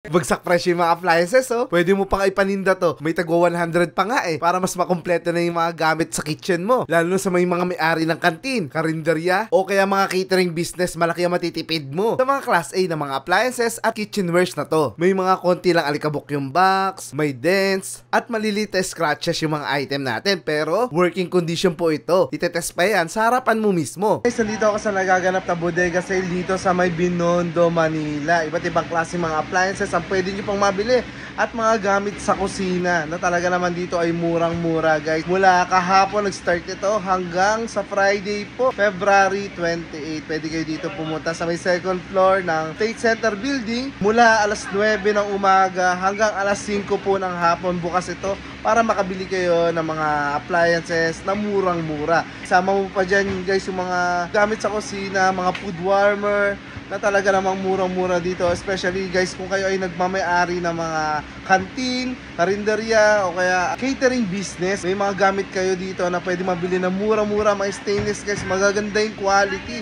Bagsak presyo yung mga appliances, oh. Pwede mo pang ipaninda to. May tagwa 100 pa nga eh. Para mas makompleto na yung mga gamit sa kitchen mo. Lalo sa may mga may-ari ng kantin, karinderya, o kaya mga catering business, malaki ang matitipid mo. Sa mga class A na mga appliances at kitchenwares na to. May mga konti lang alikabok yung box, may dents, at maliliit na scratches yung mga item natin. Pero, working condition po ito. Itetest pa yan sa harapan mo mismo. Guys, nandito ako sa nagaganap na bodega sale dito sa may Binondo, Manila. Iba't ibang klase mga appliances ang pwede nyo pang mabili at mga gamit sa kusina na talaga naman dito ay murang-mura, guys. Mula kahapon nag-start ito hanggang sa Friday po, February 28. Pwede kayo dito pumunta sa may second floor ng State Center Building mula alas 9 ng umaga hanggang alas 5 po ng hapon. Bukas ito para makabili kayo ng mga appliances na murang-mura. Sama mo pa dyan, guys, yung mga gamit sa kusina, mga food warmer na talaga namang murang-mura dito. Especially, guys, kung kayo ay nagmamay-ari ng mga kantin, karinderya, o kaya catering business, may mga gamit kayo dito na pwede mabili na murang-mura, mga stainless, guys, magaganda yung quality.